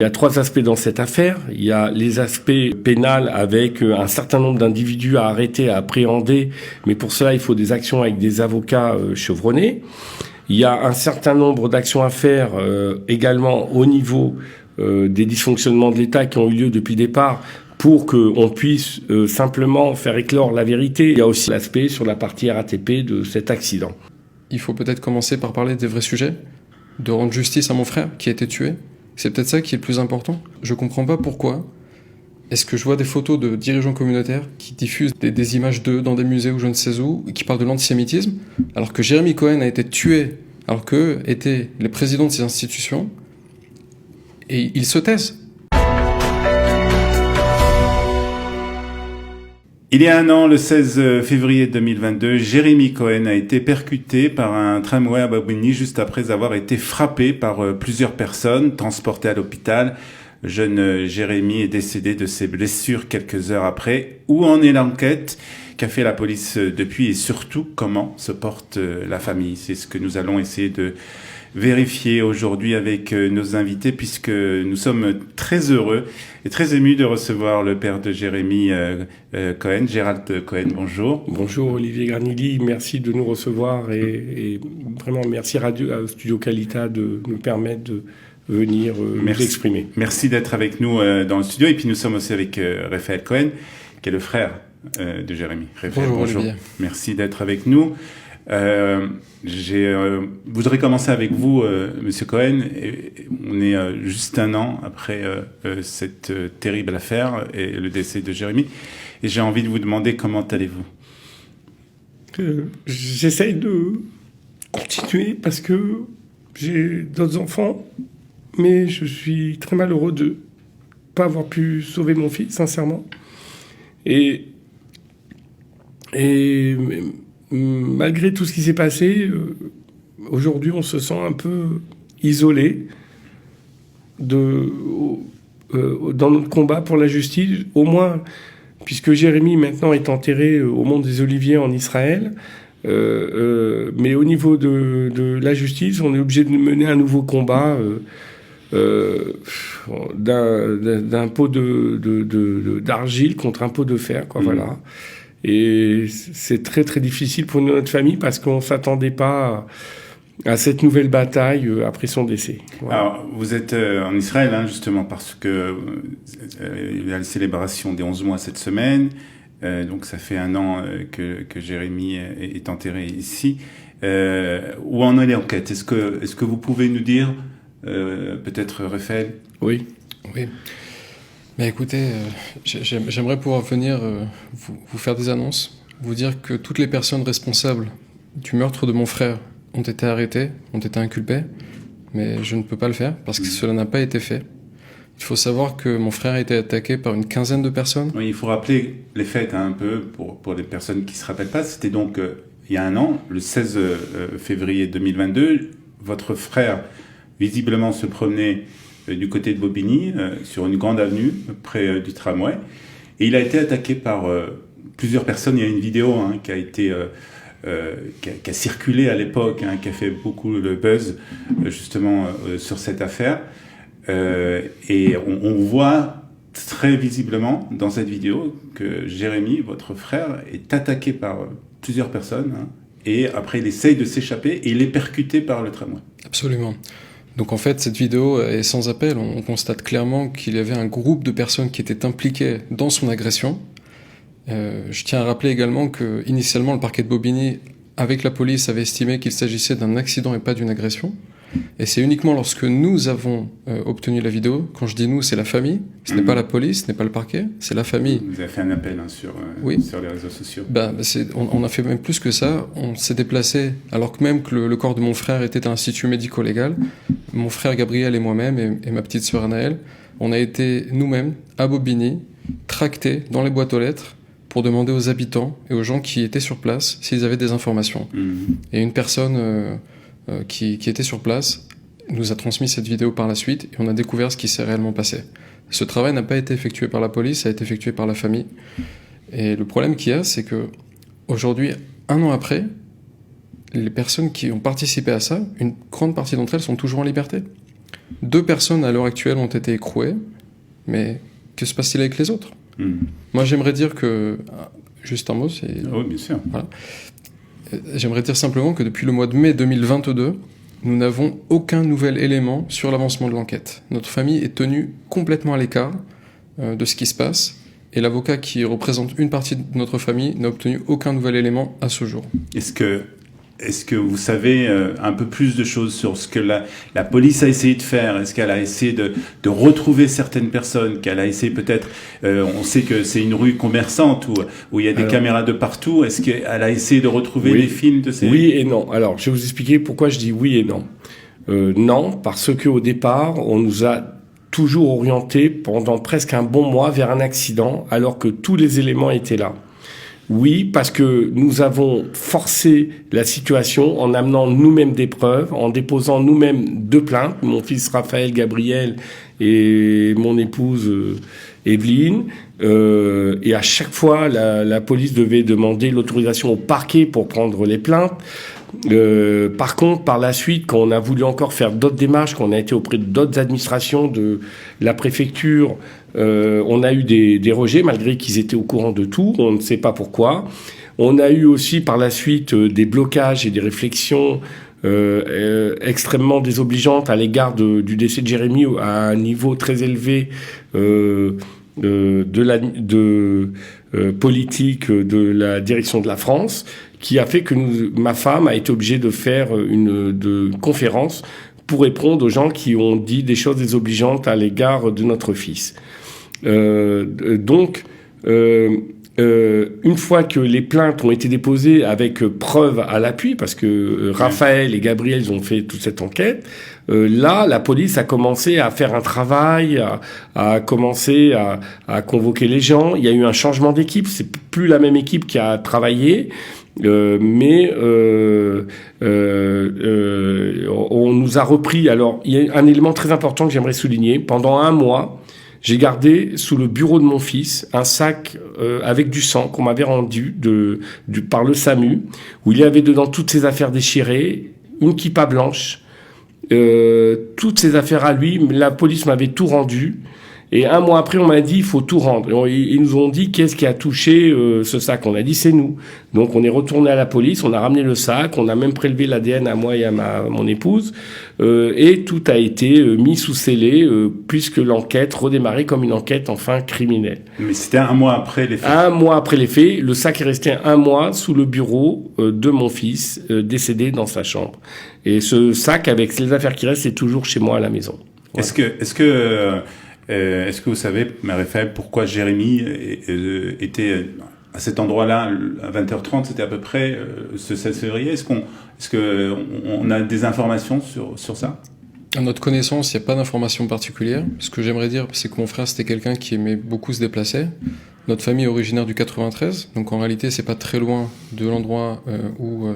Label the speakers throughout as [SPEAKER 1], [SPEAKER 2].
[SPEAKER 1] Il y a 3 aspects dans cette affaire. Il y a les aspects pénals avec un certain nombre d'individus à arrêter, à appréhender, mais pour cela, il faut des actions avec des avocats chevronnés. Il y a un certain nombre d'actions à faire également au niveau des dysfonctionnements de l'État qui ont eu lieu depuis le départ pour qu'on puisse simplement faire éclore la vérité. Il y a aussi l'aspect sur la partie RATP de cet accident.
[SPEAKER 2] Il faut peut-être commencer par parler des vrais sujets, de rendre justice à mon frère qui a été tué. C'est peut-être ça qui est le plus important. Je comprends pas pourquoi est-ce que je vois des photos de dirigeants communautaires qui diffusent des images d'eux dans des musées ou je ne sais où, qui parlent de l'antisémitisme, alors que Jérémy Cohen a été tué, alors qu'eux étaient les présidents de ces institutions, et ils se taisent.
[SPEAKER 3] Il y a un an, le 16 février 2022, Jérémy Cohen a été percuté par un tramway à Bobigny juste après avoir été frappé par plusieurs personnes, transporté à l'hôpital. Le jeune Jérémy est décédé de ses blessures quelques heures après. Où en est l'enquête? Qu'a fait la police depuis? Et surtout, comment se porte la famille? C'est ce que nous allons essayer de vérifier aujourd'hui avec nos invités, puisque nous sommes très heureux et très émus de recevoir le père de Jérémy Cohen, Gérald Cohen. Bonjour.
[SPEAKER 1] Bonjour Olivier Garnilly, merci de nous recevoir et vraiment merci à Studio Qualita de nous permettre de venir nous exprimer.
[SPEAKER 3] Merci d'être avec nous dans le studio. Et puis nous sommes aussi avec Raphaël Cohen, qui est le frère de Jérémy. Raphaël, bonjour. Merci d'être avec nous. Je voudrais commencer avec vous, Monsieur Cohen. On est juste un an après cette terrible affaire et le décès de Jérémy. Et j'ai envie de vous demander comment allez-vous?
[SPEAKER 1] J'essaye de continuer parce que j'ai d'autres enfants, mais je suis très malheureux de ne pas avoir pu sauver mon fils, sincèrement. Et malgré tout ce qui s'est passé, aujourd'hui, on se sent un peu isolé dans notre combat pour la justice, au moins, puisque Jérémy, maintenant, est enterré au Mont des Oliviers en Israël. Mais au niveau de la justice, on est obligé de mener un nouveau combat d'un pot d'argile contre un pot de fer, quoi, voilà. Et c'est très très difficile pour notre famille parce qu'on ne s'attendait pas à cette nouvelle bataille après son décès. Voilà.
[SPEAKER 3] Alors, vous êtes en Israël, hein, justement, parce que il y a la célébration des 11 mois cette semaine. Donc ça fait un an que Jérémy est enterré ici. Où en est l'enquête? Est-ce que vous pouvez nous dire, peut-être Raphaël?
[SPEAKER 2] Oui. Mais écoutez, j'aimerais pouvoir venir vous faire des annonces, vous dire que toutes les personnes responsables du meurtre de mon frère ont été arrêtées, ont été inculpées, mais je ne peux pas le faire parce que cela n'a pas été fait. Il faut savoir que mon frère a été attaqué par une quinzaine de personnes.
[SPEAKER 3] Oui, il faut rappeler les faits un peu pour les personnes qui ne se rappellent pas. C'était donc il y a un an, le 16 février 2022, votre frère visiblement se promenait du côté de Bobigny, sur une grande avenue, près du tramway. Et il a été attaqué par plusieurs personnes. Il y a une vidéo qui a été... qui a circulé à l'époque, qui a fait beaucoup le buzz, justement, sur cette affaire. Et on voit très visiblement dans cette vidéo que Jérémy, votre frère, est attaqué par plusieurs personnes. Et après, il essaye de s'échapper et il est percuté par le tramway.
[SPEAKER 2] Absolument. Donc en fait, cette vidéo est sans appel. On constate clairement qu'il y avait un groupe de personnes qui étaient impliquées dans son agression. Je tiens à rappeler également que initialement, le parquet de Bobigny, avec la police, avait estimé qu'il s'agissait d'un accident et pas d'une agression. Et c'est uniquement lorsque nous avons obtenu la vidéo, quand je dis nous, c'est la famille, ce n'est pas la police, ce n'est pas le parquet, c'est la famille.
[SPEAKER 3] Vous avez fait un appel sur les réseaux sociaux.
[SPEAKER 2] On a fait même plus que ça, on s'est déplacé, alors que même que le corps de mon frère était à l'Institut médico-légal, mon frère Gabriel et moi-même, et ma petite sœur Anaëlle, on a été nous-mêmes à Bobigny, tractés dans les boîtes aux lettres, pour demander aux habitants et aux gens qui étaient sur place s'ils avaient des informations. Et une personne... qui était sur place, nous a transmis cette vidéo par la suite et on a découvert ce qui s'est réellement passé. Ce travail n'a pas été effectué par la police, ça a été effectué par la famille. Et le problème qu'il y a, c'est que aujourd'hui, un an après, les personnes qui ont participé à ça, une grande partie d'entre elles sont toujours en liberté. 2 personnes à l'heure actuelle ont été écrouées, mais que se passe-t-il avec les autres? Moi, j'aimerais dire que... Juste un mot, c'est...
[SPEAKER 3] Oui, bien sûr.
[SPEAKER 2] Voilà. J'aimerais dire simplement que depuis le mois de mai 2022, nous n'avons aucun nouvel élément sur l'avancement de l'enquête. Notre famille est tenue complètement à l'écart de ce qui se passe, et l'avocat qui représente une partie de notre famille n'a obtenu aucun nouvel élément à ce jour.
[SPEAKER 3] Est-ce que vous savez un peu plus de choses sur ce que la police a essayé de faire? Est-ce qu'elle a essayé de retrouver certaines personnes? Qu'elle a essayé peut-être... on sait que c'est une rue commerçante où il y a des caméras de partout. Est-ce qu'elle a essayé de retrouver des films de ces...
[SPEAKER 1] Oui et non. Alors, je vais vous expliquer pourquoi je dis oui et non. Non, parce qu'au départ, on nous a toujours orientés pendant presque un bon mois vers un accident, alors que tous les éléments étaient là. Oui, parce que nous avons forcé la situation en amenant nous-mêmes des preuves, en déposant nous-mêmes 2 plaintes, mon fils Raphaël Gabriel et mon épouse Evelyne. Et à chaque fois, la police devait demander l'autorisation au parquet pour prendre les plaintes. Par contre, par la suite, quand on a voulu encore faire d'autres démarches, quand on a été auprès d'autres administrations de la préfecture, on a eu des rejets, malgré qu'ils étaient au courant de tout. On ne sait pas pourquoi. On a eu aussi par la suite des blocages et des réflexions extrêmement désobligeantes à l'égard du décès de Jérémy à un niveau très élevé politique de la direction de la France, qui a fait que ma femme a été obligée de faire une conférence pour répondre aux gens qui ont dit des choses désobligeantes à l'égard de notre fils. Donc, une fois que les plaintes ont été déposées avec preuve à l'appui, parce que Raphaël et Gabriel ils ont fait toute cette enquête, là, la police a commencé à faire un travail, à commencer à convoquer les gens. Il y a eu un changement d'équipe, c'est plus la même équipe qui a travaillé. Mais on nous a repris. Alors, il y a un élément très important que j'aimerais souligner. Pendant un mois, j'ai gardé sous le bureau de mon fils un sac avec du sang qu'on m'avait rendu par le SAMU, où il y avait dedans toutes ses affaires déchirées, une kippa blanche, toutes ses affaires à lui. La police m'avait tout rendu. Et un mois après, on m'a dit, il faut tout rendre. Ils nous ont dit, qu'est-ce qui a touché ce sac? On a dit, c'est nous. Donc, on est retourné à la police, on a ramené le sac, on a même prélevé l'ADN à moi et à mon épouse, et tout a été mis sous scellé, puisque l'enquête redémarrait comme une enquête, enfin, criminelle.
[SPEAKER 3] Mais c'était un mois après les faits.
[SPEAKER 1] Un mois après les faits, le sac est resté un mois sous le bureau de mon fils, décédé dans sa chambre. Et ce sac, avec les affaires qui restent, c'est toujours chez moi à la maison. Voilà.
[SPEAKER 3] Est-ce que vous savez, Marie-Faible, pourquoi Jérémy était à cet endroit-là à 20h30, c'était à peu près ce 16 février? Est-ce qu'on a des informations sur ça?
[SPEAKER 2] À notre connaissance, il n'y a pas d'informations particulières. Ce que j'aimerais dire, c'est que mon frère, c'était quelqu'un qui aimait beaucoup se déplacer. Notre famille est originaire du 93, donc en réalité, c'est pas très loin de l'endroit où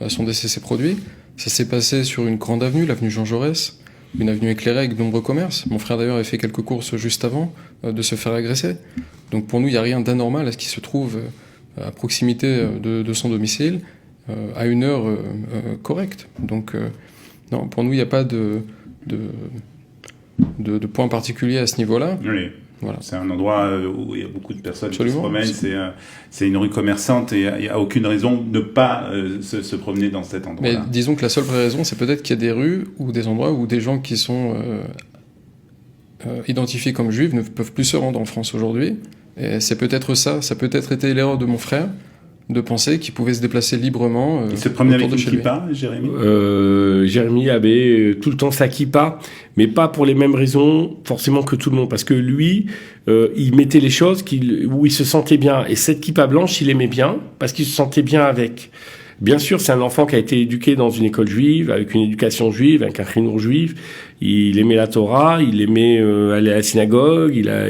[SPEAKER 2] son décès s'est produit. Ça s'est passé sur une grande avenue, l'avenue Jean Jaurès, une avenue éclairée avec de nombreux commerces. Mon frère d'ailleurs avait fait quelques courses juste avant de se faire agresser. Donc pour nous, il n'y a rien d'anormal à ce qu'il se trouve à proximité de son domicile à une heure correcte. Donc non, pour nous, il n'y a pas de point particulier à ce niveau-là.
[SPEAKER 3] Oui. Voilà. C'est un endroit où il y a beaucoup de personnes qui se promènent. C'est une rue commerçante et il n'y a aucune raison de ne pas se promener dans cet endroit-là.
[SPEAKER 2] Mais disons que la seule vraie raison, c'est peut-être qu'il y a des rues ou des endroits où des gens qui sont identifiés comme juifs ne peuvent plus se rendre en France aujourd'hui. Et c'est peut-être ça a peut-être été l'erreur de mon frère, de penser qu'il pouvait se déplacer librement.
[SPEAKER 3] Il se promenait avec une kippa, Jérémy?
[SPEAKER 1] Jérémy avait tout le temps sa kippa, mais pas pour les mêmes raisons forcément que tout le monde, parce que lui, il mettait les choses où il se sentait bien. Et cette kippa blanche, il aimait bien, parce qu'il se sentait bien avec. Bien sûr, c'est un enfant qui a été éduqué dans une école juive, avec une éducation juive, avec un chinour juif. Il aimait la Torah, il aimait aller à la synagogue. Il a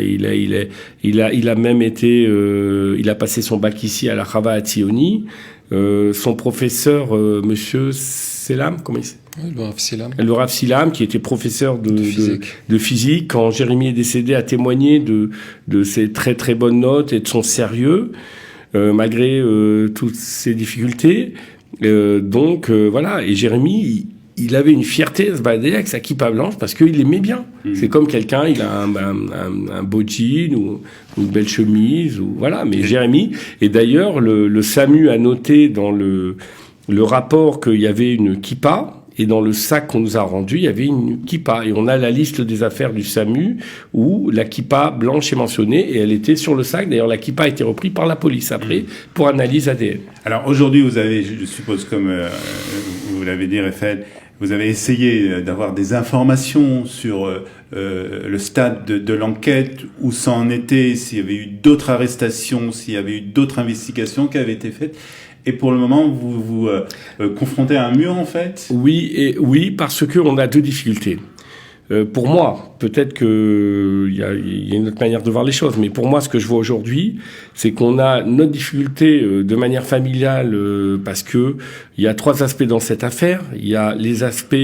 [SPEAKER 1] même été, il a passé son bac ici à la Chava à Tzioni. Son professeur, Monsieur Selam, comment il s'appelle? Le Rav Silam, qui était professeur de physique, quand Jérémy est décédé, a témoigné de ses très très bonnes notes et de son sérieux. Malgré toutes ces difficultés. Donc, voilà. Et Jérémy, il avait une fierté à se balader avec sa kippa blanche parce qu'il aimait bien. C'est comme quelqu'un, il a un beau jean ou une belle chemise, ou voilà. Mais Jérémy, et d'ailleurs, le SAMU a noté dans le rapport qu'il y avait une kippa, et dans le sac qu'on nous a rendu, il y avait une kippa. Et on a la liste des affaires du SAMU où la kippa blanche est mentionnée et elle était sur le sac. D'ailleurs, la kippa a été reprise par la police après pour analyse ADN.
[SPEAKER 3] Alors aujourd'hui, vous avez, je suppose, comme vous l'avez dit, Raphaël, vous avez essayé d'avoir des informations sur le stade de l'enquête, où ça en était, s'il y avait eu d'autres arrestations, s'il y avait eu d'autres investigations qui avaient été faites. Et pour le moment, vous vous confrontez à un mur, en fait?
[SPEAKER 1] Oui, parce que on a deux difficultés. Pour moi, peut-être que il y a une autre manière de voir les choses, mais pour moi, ce que je vois aujourd'hui, c'est qu'on a notre difficulté de manière familiale, parce que il y a trois aspects dans cette affaire. Il y a les aspects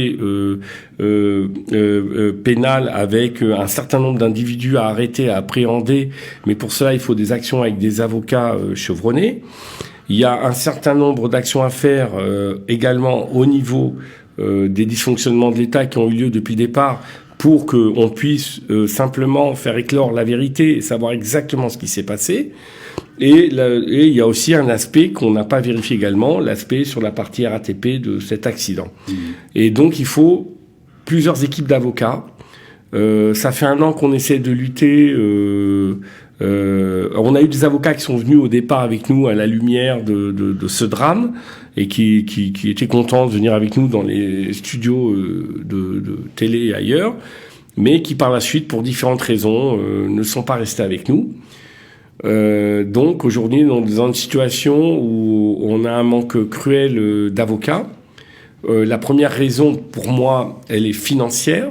[SPEAKER 1] pénals avec un certain nombre d'individus à arrêter, à appréhender, mais pour cela, il faut des actions avec des avocats chevronnés. Il y a un certain nombre d'actions à faire également au niveau des dysfonctionnements de l'État qui ont eu lieu depuis le départ pour qu'on puisse simplement faire éclore la vérité et savoir exactement ce qui s'est passé. Et il y a aussi un aspect qu'on n'a pas vérifié également, l'aspect sur la partie RATP de cet accident. Et donc il faut plusieurs équipes d'avocats. Ça fait 1 an qu'on essaie de lutter. On a eu des avocats qui sont venus au départ avec nous à la lumière de ce drame et qui étaient contents de venir avec nous dans les studios de télé et ailleurs, mais qui par la suite, pour différentes raisons, ne sont pas restés avec nous. Donc aujourd'hui, on est dans une situation où on a un manque cruel d'avocats. La première raison, pour moi, elle est financière.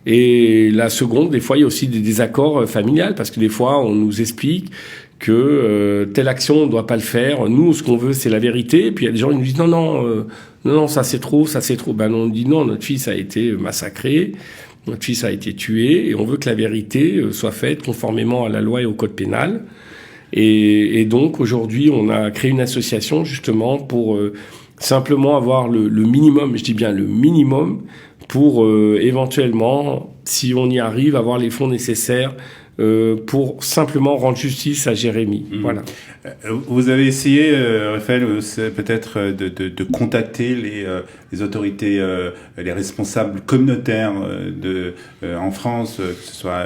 [SPEAKER 1] Et la seconde, des fois, il y a aussi des désaccords familiales, parce que des fois, on nous explique que telle action, on ne doit pas le faire. Nous, ce qu'on veut, c'est la vérité. Et puis, il y a des gens qui nous disent non, ça c'est trop. Ben, on dit non, notre fils a été massacré, notre fils a été tué, et on veut que la vérité soit faite conformément à la loi et au code pénal. Et donc, aujourd'hui, on a créé une association, justement, pour simplement avoir le minimum, je dis bien le minimum, pour éventuellement, si on y arrive, avoir les fonds nécessaires pour simplement rendre justice à Jérémy. Voilà.
[SPEAKER 3] Vous avez essayé, Raphaël, peut-être de contacter les autorités, les responsables communautaires en France, que ce soit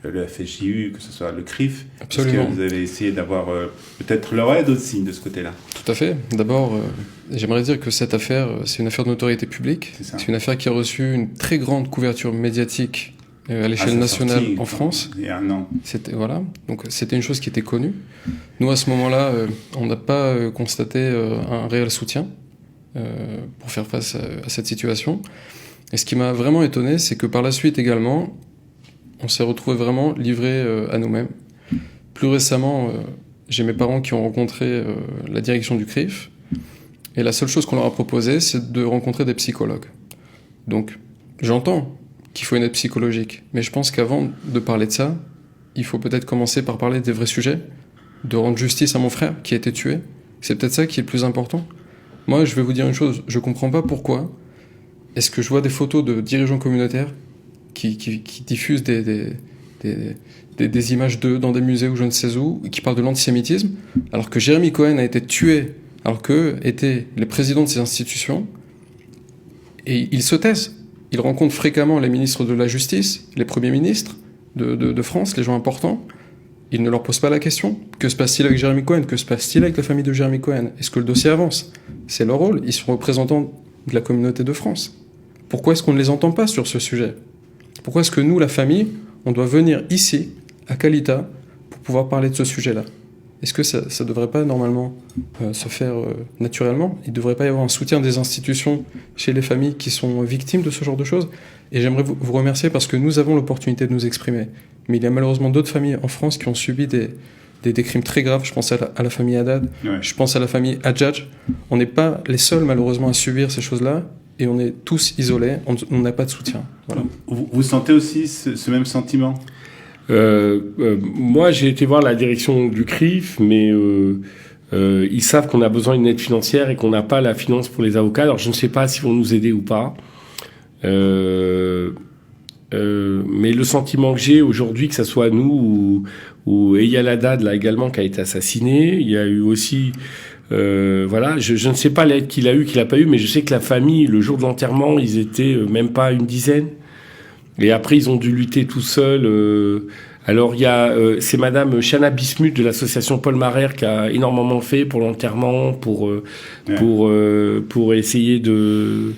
[SPEAKER 3] le FSJU, que ce soit le CRIF.
[SPEAKER 2] Absolument.
[SPEAKER 3] Est-ce que vous avez essayé d'avoir peut-être leur aide aussi de ce côté-là?
[SPEAKER 2] Tout à fait. D'abord, j'aimerais dire que cette affaire, c'est une affaire de notoriété publique. C'est une affaire qui a reçu une très grande couverture médiatique à l'échelle nationale en France.
[SPEAKER 3] Il y a 1 an.
[SPEAKER 2] Voilà. Donc c'était une chose qui était connue. Nous, à ce moment-là, on n'a pas constaté un réel soutien pour faire face à cette situation. Et ce qui m'a vraiment étonné, c'est que par la suite également, on s'est retrouvé vraiment livré à nous-mêmes. Plus récemment, j'ai mes parents qui ont rencontré la direction du CRIF. Et la seule chose qu'on leur a proposé, c'est de rencontrer des psychologues. Donc, j'entends qu'il faut une aide psychologique. Mais je pense qu'avant de parler de ça, il faut peut-être commencer par parler des vrais sujets, de rendre justice à mon frère qui a été tué. C'est peut-être ça qui est le plus important. Moi, je vais vous dire une chose, je comprends pas pourquoi est-ce que je vois des photos de dirigeants communautaires qui diffusent des images d'eux dans des musées ou je ne sais où, qui parlent de l'antisémitisme, alors que Jérémy Cohen a été tué, alors qu'eux étaient les présidents de ces institutions, et ils se taisent. Ils rencontrent fréquemment les ministres de la Justice, les premiers ministres de France, les gens importants. Ils ne leur posent pas la question. Que se passe-t-il avec Jérémy Cohen? Que se passe-t-il avec la famille de Jérémy Cohen? Est-ce que le dossier avance? C'est leur rôle. Ils sont représentants de la communauté de France. Pourquoi est-ce qu'on ne les entend pas sur ce sujet? Pourquoi est-ce que nous, la famille, on doit venir ici, à Calita, pour pouvoir parler de ce sujet-là? Est-ce que ça ne devrait pas normalement se faire naturellement? Il ne devrait pas y avoir un soutien des institutions chez les familles qui sont victimes de ce genre de choses? Et j'aimerais vous remercier parce que nous avons l'opportunité de nous exprimer. Mais il y a malheureusement d'autres familles en France qui ont subi des crimes très graves. Je pense à la famille Haddad, je pense à la famille Hadjadj. On n'est pas les seuls malheureusement à subir ces choses-là. Et on est tous isolés, on n'a pas de soutien. Voilà.
[SPEAKER 3] Vous sentez aussi ce même sentiment?
[SPEAKER 1] Moi, j'ai été voir la direction du CRIF, mais Ils savent qu'on a besoin d'une aide financière et qu'on n'a pas la finance pour les avocats. Alors je ne sais pas s'ils vont nous aider ou pas. Mais le sentiment que j'ai aujourd'hui, que ça soit nous ou Eyal Haddad là également qui a été assassiné, il y a eu aussi voilà, je ne sais pas l'aide qu'il a eu, qu'il a pas eu, mais je sais que la famille, le jour de l'enterrement, ils étaient même pas une dizaine. Et après, ils ont dû lutter tout seuls. Alors, il y a, c'est Madame Chana Bismuth de l'association Paul Marère qui a énormément fait pour l'enterrement, pour essayer de,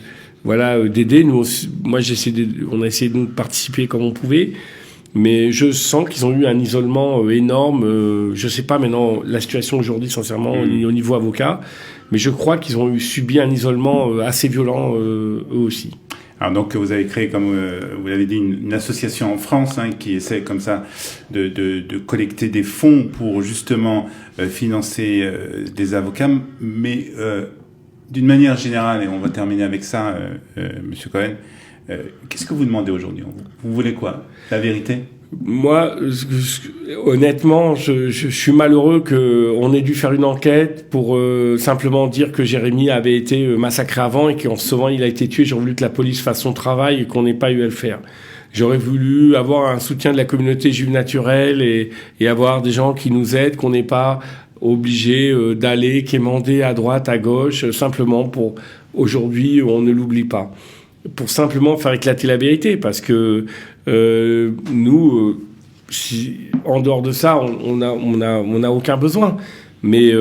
[SPEAKER 1] voilà, d'aider. Nous, moi, on a essayé de participer comme on pouvait. Mais je sens qu'ils ont eu un isolement énorme. Je sais pas maintenant la situation aujourd'hui, sincèrement, au niveau avocat, mais je crois qu'ils ont subi un isolement assez violent eux aussi.
[SPEAKER 3] Alors donc vous avez créé, comme vous l'avez dit, une association en France qui essaie comme ça de collecter des fonds pour justement financer des avocats, mais d'une manière générale, et on va terminer avec ça, Monsieur Cohen. Qu'est-ce que vous demandez aujourd'hui ? Vous voulez quoi ? La vérité ?
[SPEAKER 1] Moi, honnêtement, je suis malheureux qu'on ait dû faire une enquête pour simplement dire que Jérémy avait été massacré avant et qu'en ce moment il a été tué. J'aurais voulu que la police fasse son travail et qu'on n'ait pas eu à le faire. J'aurais voulu avoir un soutien de la communauté juive naturelle et avoir des gens qui nous aident, qu'on n'est pas obligé d'aller quémander à droite, à gauche, simplement pour aujourd'hui on ne l'oublie pas. Pour simplement faire éclater la vérité, parce que nous, en dehors de ça, on n'a aucun besoin. Mais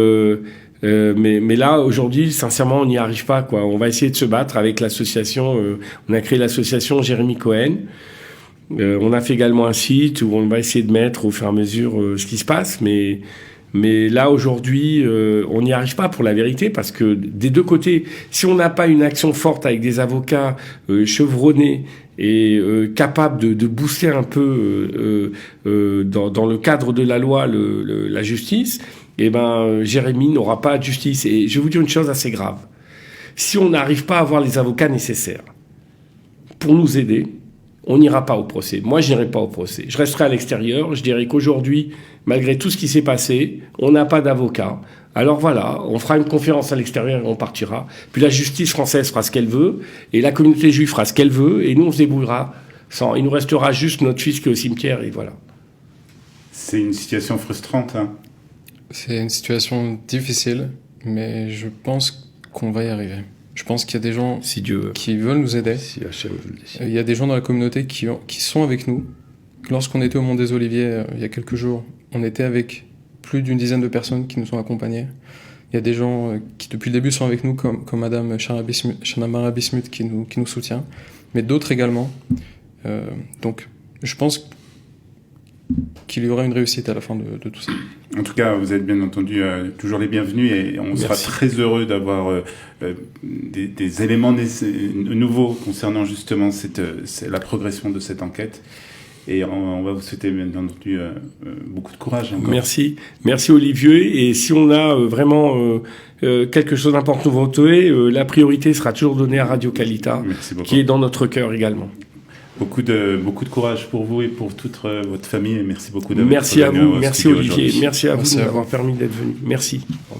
[SPEAKER 1] là, aujourd'hui, sincèrement, on n'y arrive pas, quoi. On va essayer de se battre avec l'association. On a créé l'association Jérémy Cohen. On a fait également un site où on va essayer de mettre au fur et à mesure ce qui se passe, mais là, aujourd'hui, on n'y arrive pas pour la vérité, parce que des deux côtés, si on n'a pas une action forte avec des avocats chevronnés et capables de booster un peu dans le cadre de la loi la justice, eh ben Jérémy n'aura pas de justice. Et je vais vous dire une chose assez grave. Si on n'arrive pas à avoir les avocats nécessaires pour nous aider, on n'ira pas au procès. Moi, je n'irai pas au procès. Je resterai à l'extérieur. Je dirais qu'aujourd'hui, malgré tout ce qui s'est passé, on n'a pas d'avocat. Alors voilà, on fera une conférence à l'extérieur et on partira. Puis la justice française fera ce qu'elle veut, et la communauté juive fera ce qu'elle veut, et nous, on se débrouillera. Il nous restera juste notre fils qui est au cimetière, et voilà.
[SPEAKER 3] C'est une situation frustrante.
[SPEAKER 2] C'est une situation difficile, mais je pense qu'on va y arriver. Je pense qu'il y a des gens qui veulent nous aider.
[SPEAKER 1] Si Hachem veut le décider.
[SPEAKER 2] Il y a des gens dans la communauté qui sont avec nous. Lorsqu'on était au Mont des Oliviers il y a quelques jours, on était avec plus d'une dizaine de personnes qui nous ont accompagnés. Il y a des gens qui depuis le début sont avec nous, comme Madame Shana Bismuth qui nous soutient, mais d'autres également. Donc je pense qu'il y aura une réussite à la fin de tout ça.
[SPEAKER 3] En tout cas, vous êtes bien entendu toujours les bienvenus, et on sera très heureux d'avoir des éléments nouveaux concernant justement la progression de cette enquête. Et on va vous souhaiter bien entendu beaucoup de courage encore.
[SPEAKER 1] Merci Olivier. Et si on a vraiment quelque chose d'important nouveauté, la priorité sera toujours donnée à Radio Kalita, qui est dans notre cœur également.
[SPEAKER 3] Beaucoup de courage pour vous et pour toute votre famille, et merci beaucoup d'avoir
[SPEAKER 1] Merci à vous, merci Olivier,
[SPEAKER 3] aujourd'hui.
[SPEAKER 1] merci à vous de m'avoir permis d'être venu. Merci. Au revoir.